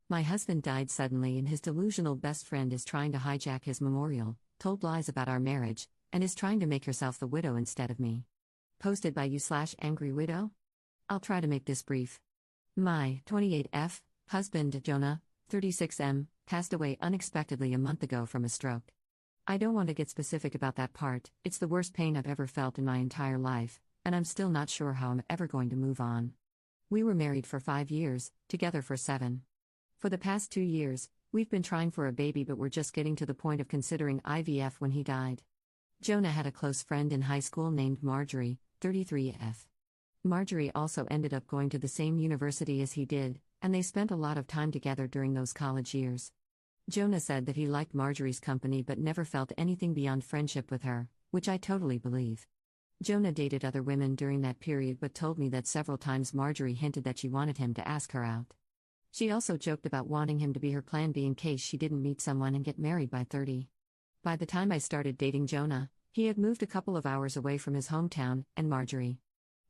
My husband died suddenly, and his delusional best friend is trying to hijack his memorial, told lies about our marriage, and is trying to make herself the widow instead of me. Posted by you/angry widow? I'll try to make this brief. My 28F husband, Jonah, 36M, passed away unexpectedly a month ago from a stroke. I don't want to get specific about that part, it's the worst pain I've ever felt in my entire life, and I'm still not sure how I'm ever going to move on. We were married for 5 years, together for 7. For the past 2 years, we've been trying for a baby, but we're just getting to the point of considering IVF when he died. Jonah had a close friend in high school named Marjorie, 33F. Marjorie also ended up going to the same university as he did, and they spent a lot of time together during those college years. Jonah said that he liked Marjorie's company but never felt anything beyond friendship with her, which I totally believe. Jonah dated other women during that period but told me that several times Marjorie hinted that she wanted him to ask her out. She also joked about wanting him to be her plan B in case she didn't meet someone and get married by 30. By the time I started dating Jonah, he had moved a couple of hours away from his hometown, and Marjorie.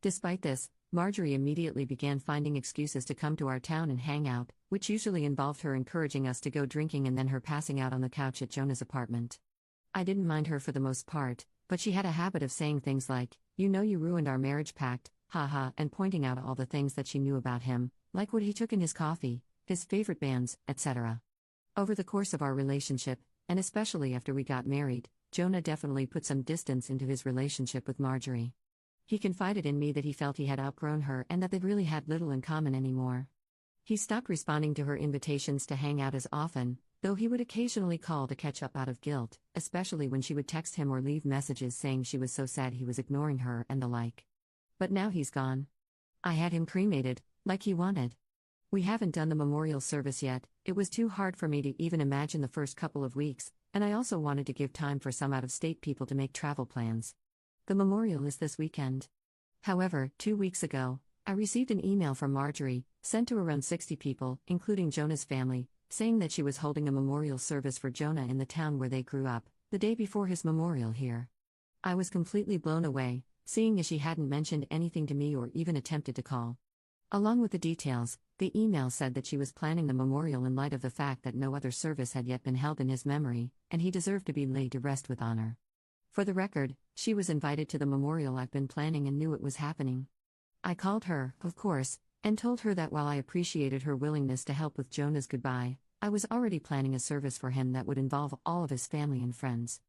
Despite this, Marjorie immediately began finding excuses to come to our town and hang out, which usually involved her encouraging us to go drinking and then her passing out on the couch at Jonah's apartment. I didn't mind her for the most part, but she had a habit of saying things like, "You know you ruined our marriage pact, haha," and pointing out all the things that she knew about him, like what he took in his coffee, his favorite bands, etc. Over the course of our relationship, and especially after we got married, Jonah definitely put some distance into his relationship with Marjorie. He confided in me that he felt he had outgrown her and that they really had little in common anymore. He stopped responding to her invitations to hang out as often, though he would occasionally call to catch up out of guilt, especially when she would text him or leave messages saying she was so sad he was ignoring her and the like. But now he's gone. I had him cremated, like he wanted. We haven't done the memorial service yet. It was too hard for me to even imagine the first couple of weeks, and I also wanted to give time for some out-of-state people to make travel plans. The memorial is this weekend. However, 2 weeks ago, I received an email from Marjorie, sent to around 60 people, including Jonah's family, saying that she was holding a memorial service for Jonah in the town where they grew up, the day before his memorial here. I was completely blown away, seeing as she hadn't mentioned anything to me or even attempted to call. Along with the details, the email said that she was planning the memorial in light of the fact that no other service had yet been held in his memory, and he deserved to be laid to rest with honor. For the record, she was invited to the memorial I've been planning and knew it was happening. I called her, of course, and told her that while I appreciated her willingness to help with Jonah's goodbye, I was already planning a service for him that would involve all of his family and friends.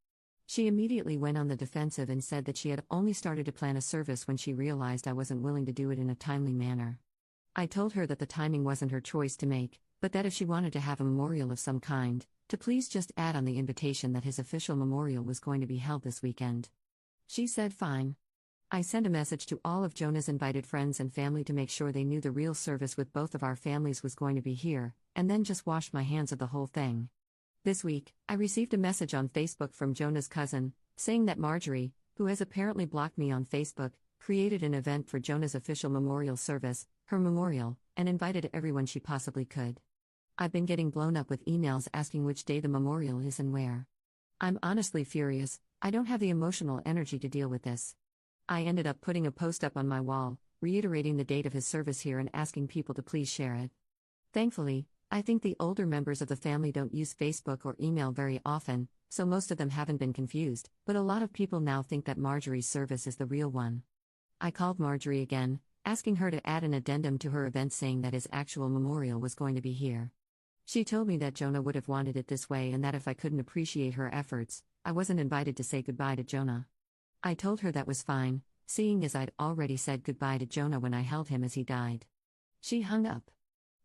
She immediately went on the defensive and said that she had only started to plan a service when she realized I wasn't willing to do it in a timely manner. I told her that the timing wasn't her choice to make, but that if she wanted to have a memorial of some kind, to please just add on the invitation that his official memorial was going to be held this weekend. She said fine. I sent a message to all of Jonah's invited friends and family to make sure they knew the real service with both of our families was going to be here, and then just washed my hands of the whole thing. This week, I received a message on Facebook from Jonah's cousin, saying that Marjorie, who has apparently blocked me on Facebook, created an event for Jonah's official memorial service, her memorial, and invited everyone she possibly could. I've been getting blown up with emails asking which day the memorial is and where. I'm honestly furious. I don't have the emotional energy to deal with this. I ended up putting a post up on my wall, reiterating the date of his service here and asking people to please share it. Thankfully, I think the older members of the family don't use Facebook or email very often, so most of them haven't been confused, but a lot of people now think that Marjorie's service is the real one. I called Marjorie again, asking her to add an addendum to her event saying that his actual memorial was going to be here. She told me that Jonah would have wanted it this way and that if I couldn't appreciate her efforts, I wasn't invited to say goodbye to Jonah. I told her that was fine, seeing as I'd already said goodbye to Jonah when I held him as he died. She hung up.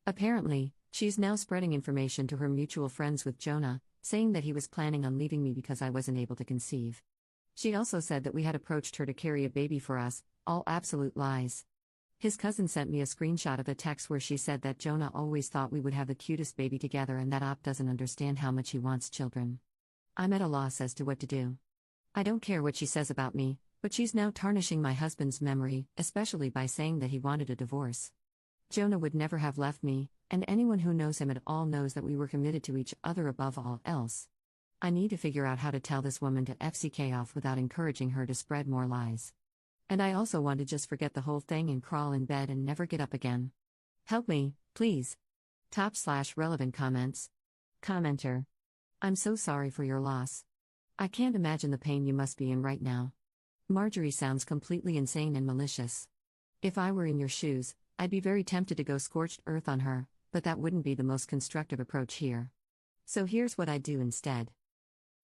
Apparently, she's now spreading information to her mutual friends with Jonah, saying that he was planning on leaving me because I wasn't able to conceive. She also said that we had approached her to carry a baby for us, all absolute lies. His cousin sent me a screenshot of a text where she said that Jonah always thought we would have the cutest baby together and that Op doesn't understand how much he wants children. I'm at a loss as to what to do. I don't care what she says about me, but she's now tarnishing my husband's memory, especially by saying that he wanted a divorce. Jonah would never have left me, and anyone who knows him at all knows that we were committed to each other above all else. I need to figure out how to tell this woman to FCK off without encouraging her to spread more lies. And I also want to just forget the whole thing and crawl in bed and never get up again. Help me, please. Top/relevant comments. Commenter. I'm so sorry for your loss. I can't imagine the pain you must be in right now. Marjorie sounds completely insane and malicious. If I were in your shoes, I'd be very tempted to go scorched earth on her, but that wouldn't be the most constructive approach here. So here's what I'd do instead.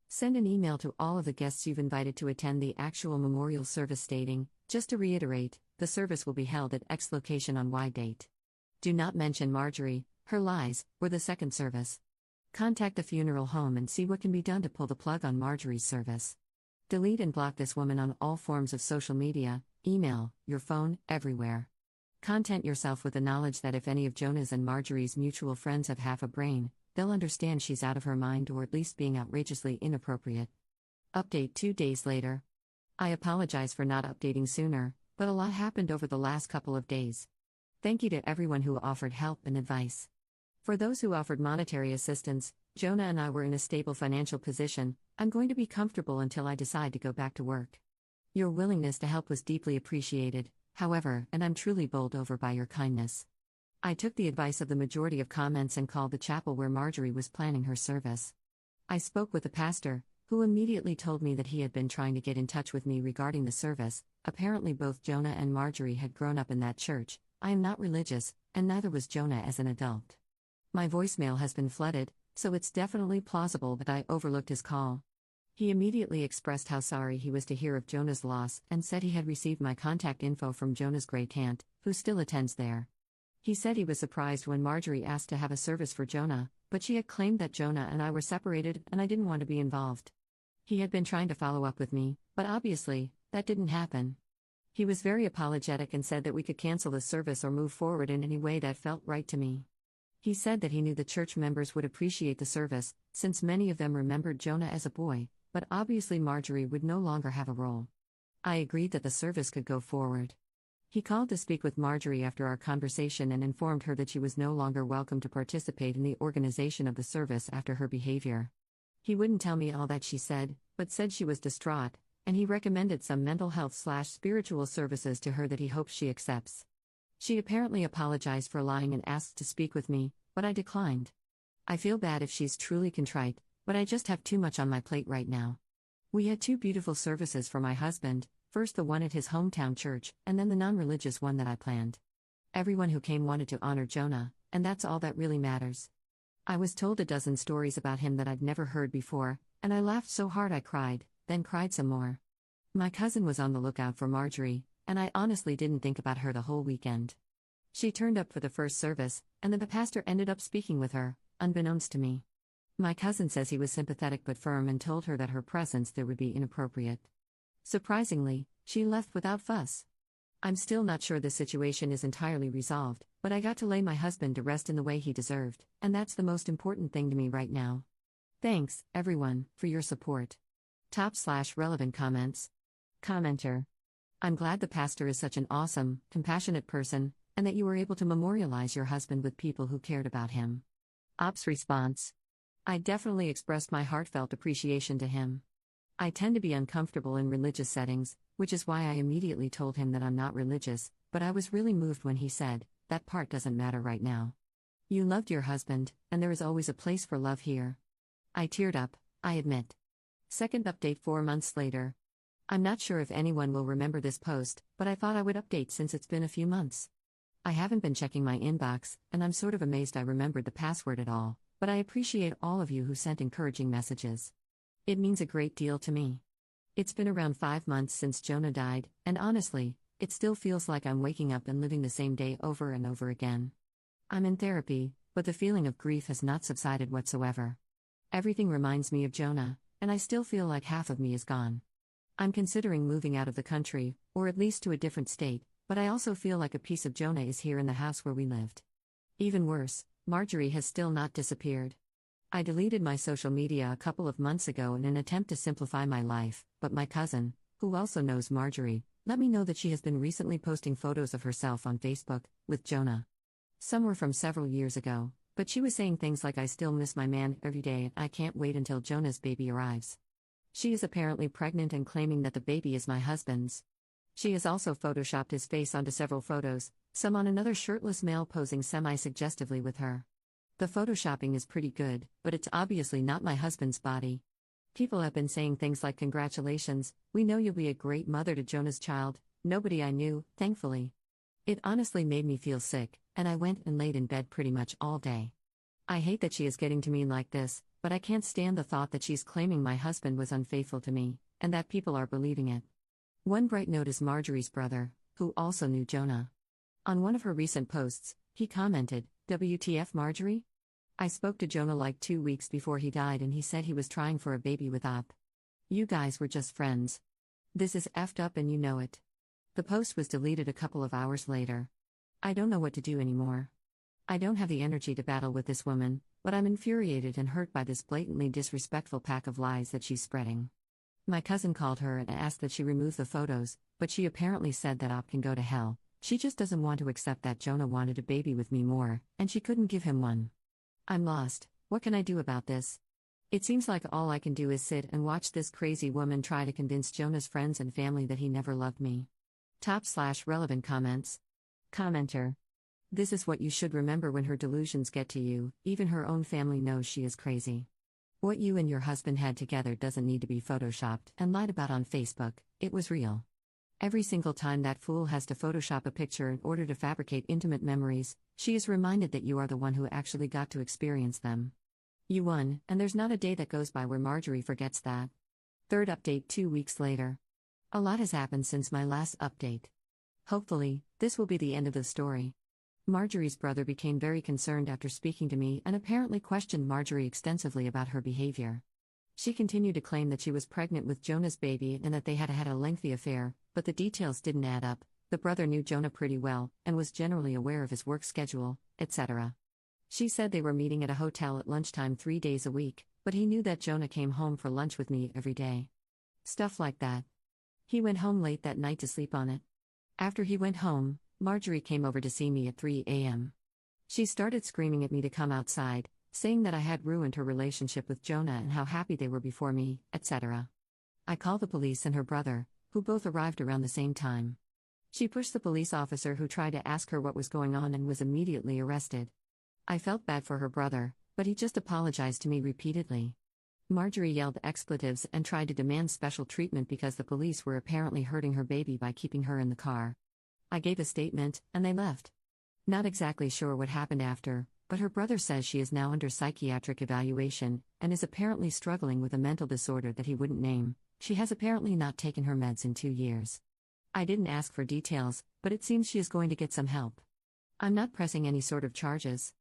Send an email to all of the guests you've invited to attend the actual memorial service stating, just to reiterate, the service will be held at X location on Y date. Do not mention Marjorie, her lies, or the second service. Contact the funeral home and see what can be done to pull the plug on Marjorie's service. Delete and block this woman on all forms of social media, email, your phone, everywhere. Content yourself with the knowledge that if any of Jonah's and Marjorie's mutual friends have half a brain, they'll understand she's out of her mind or at least being outrageously inappropriate. Update 2 days later. I apologize for not updating sooner, but a lot happened over the last couple of days. Thank you to everyone who offered help and advice. For those who offered monetary assistance, Jonah and I were in a stable financial position. I'm going to be comfortable until I decide to go back to work. Your willingness to help was deeply appreciated, however, and I'm truly bowled over by your kindness. I took the advice of the majority of comments and called the chapel where Marjorie was planning her service. I spoke with the pastor, who immediately told me that he had been trying to get in touch with me regarding the service. Apparently both Jonah and Marjorie had grown up in that church. I am not religious, and neither was Jonah as an adult. My voicemail has been flooded, so it's definitely plausible that I overlooked his call. He immediately expressed how sorry he was to hear of Jonah's loss and said he had received my contact info from Jonah's great aunt, who still attends there. He said he was surprised when Marjorie asked to have a service for Jonah, but she had claimed that Jonah and I were separated and I didn't want to be involved. He had been trying to follow up with me, but obviously, that didn't happen. He was very apologetic and said that we could cancel the service or move forward in any way that felt right to me. He said that he knew the church members would appreciate the service, since many of them remembered Jonah as a boy, but obviously Marjorie would no longer have a role. I agreed that the service could go forward. He called to speak with Marjorie after our conversation and informed her that she was no longer welcome to participate in the organization of the service after her behavior. He wouldn't tell me all that she said, but said she was distraught, and he recommended some mental health/spiritual services to her that he hopes she accepts. She apparently apologized for lying and asked to speak with me, but I declined. I feel bad if she's truly contrite, but I just have too much on my plate right now. We had 2 beautiful services for my husband, first the one at his hometown church, and then the non-religious one that I planned. Everyone who came wanted to honor Jonah, and that's all that really matters. I was told a dozen stories about him that I'd never heard before, and I laughed so hard I cried, then cried some more. My cousin was on the lookout for Marjorie, and I honestly didn't think about her the whole weekend. She turned up for the first service, and then the pastor ended up speaking with her, unbeknownst to me. My cousin says he was sympathetic but firm and told her that her presence there would be inappropriate. Surprisingly, she left without fuss. I'm still not sure the situation is entirely resolved, but I got to lay my husband to rest in the way he deserved, and that's the most important thing to me right now. Thanks, everyone, for your support. Top/relevant comments. Commenter. I'm glad the pastor is such an awesome, compassionate person, and that you were able to memorialize your husband with people who cared about him. Ops response. I definitely expressed my heartfelt appreciation to him. I tend to be uncomfortable in religious settings, which is why I immediately told him that I'm not religious, but I was really moved when he said, "That part doesn't matter right now. You loved your husband, and there is always a place for love here." I teared up, I admit. Second update 4 months later. I'm not sure if anyone will remember this post, but I thought I would update since it's been a few months. I haven't been checking my inbox, and I'm sort of amazed I remembered the password at all, but I appreciate all of you who sent encouraging messages. It means a great deal to me. It's been around 5 months since Jonah died, and honestly, it still feels like I'm waking up and living the same day over and over again. I'm in therapy, but the feeling of grief has not subsided whatsoever. Everything reminds me of Jonah, and I still feel like half of me is gone. I'm considering moving out of the country, or at least to a different state, but I also feel like a piece of Jonah is here in the house where we lived. Even worse, Marjorie has still not disappeared. I deleted my social media a couple of months ago in an attempt to simplify my life, but my cousin, who also knows Marjorie, let me know that she has been recently posting photos of herself on Facebook, with Jonah. Some were from several years ago, but she was saying things like "I still miss my man every day and I can't wait until Jonah's baby arrives." She is apparently pregnant and claiming that the baby is my husband's. She has also photoshopped his face onto several photos, some on another shirtless male posing semi-suggestively with her. The photoshopping is pretty good, but it's obviously not my husband's body. People have been saying things like, "Congratulations, we know you'll be a great mother to Jonah's child." Nobody I knew, thankfully. It honestly made me feel sick, and I went and laid in bed pretty much all day. I hate that she is getting to me like this, but I can't stand the thought that she's claiming my husband was unfaithful to me, and that people are believing it. One bright note is Marjorie's brother, who also knew Jonah. On one of her recent posts, he commented, "WTF Marjorie? I spoke to Jonah like 2 weeks before he died and he said he was trying for a baby with Op. You guys were just friends. This is effed up and you know it." The post was deleted a couple of hours later. I don't know what to do anymore. I don't have the energy to battle with this woman, but I'm infuriated and hurt by this blatantly disrespectful pack of lies that she's spreading. My cousin called her and asked that she remove the photos, but she apparently said that Op can go to hell. She just doesn't want to accept that Jonah wanted a baby with me more, and she couldn't give him one. I'm lost. What can I do about this? It seems like all I can do is sit and watch this crazy woman try to convince Jonah's friends and family that he never loved me. Top/relevant comments. Commenter. This is what you should remember when her delusions get to you, even her own family knows she is crazy. What you and your husband had together doesn't need to be photoshopped and lied about on Facebook, it was real. Every single time that fool has to Photoshop a picture in order to fabricate intimate memories, she is reminded that you are the one who actually got to experience them. You won, and there's not a day that goes by where Marjorie forgets that. Third update 2 weeks later. A lot has happened since my last update. Hopefully, this will be the end of the story. Marjorie's brother became very concerned after speaking to me and apparently questioned Marjorie extensively about her behavior. She continued to claim that she was pregnant with Jonah's baby and that they had had a lengthy affair, but the details didn't add up. The brother knew Jonah pretty well and was generally aware of his work schedule, etc. She said they were meeting at a hotel at lunchtime 3 days a week, but he knew that Jonah came home for lunch with me every day. Stuff like that. He went home late that night to sleep on it. After he went home, Marjorie came over to see me at 3 a.m. She started screaming at me to come outside, saying that I had ruined her relationship with Jonah and how happy they were before me, etc. I called the police and her brother, who both arrived around the same time. She pushed the police officer who tried to ask her what was going on and was immediately arrested. I felt bad for her brother, but he just apologized to me repeatedly. Marjorie yelled expletives and tried to demand special treatment because the police were apparently hurting her baby by keeping her in the car. I gave a statement, and they left. Not exactly sure what happened after, but her brother says she is now under psychiatric evaluation, and is apparently struggling with a mental disorder that he wouldn't name. She has apparently not taken her meds in 2 years. I didn't ask for details, but it seems she is going to get some help. I'm not pressing any sort of charges.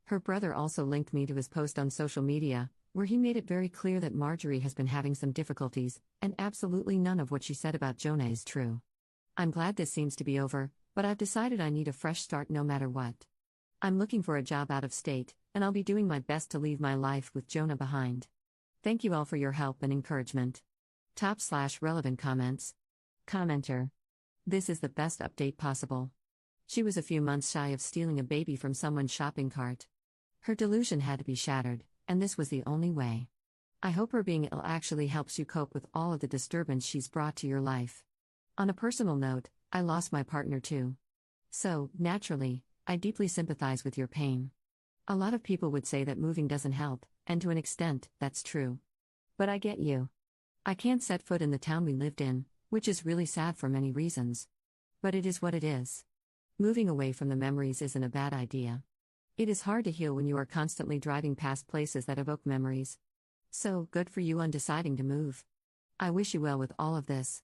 Her brother also linked me to his post on social media, where he made it very clear that Marjorie has been having some difficulties, and absolutely none of what she said about Jonah is true. I'm glad this seems to be over, but I've decided I need a fresh start no matter what. I'm looking for a job out of state, and I'll be doing my best to leave my life with Jonah behind. Thank you all for your help and encouragement. Top/relevant comments. Commenter. This is the best update possible. She was a few months shy of stealing a baby from someone's shopping cart. Her delusion had to be shattered, and this was the only way. I hope her being ill actually helps you cope with all of the disturbance she's brought to your life. On a personal note, I lost my partner too. So, naturally, I deeply sympathize with your pain. A lot of people would say that moving doesn't help, and to an extent, that's true. But I get you. I can't set foot in the town we lived in, which is really sad for many reasons. But it is what it is. Moving away from the memories isn't a bad idea. It is hard to heal when you are constantly driving past places that evoke memories. So, good for you on deciding to move. I wish you well with all of this.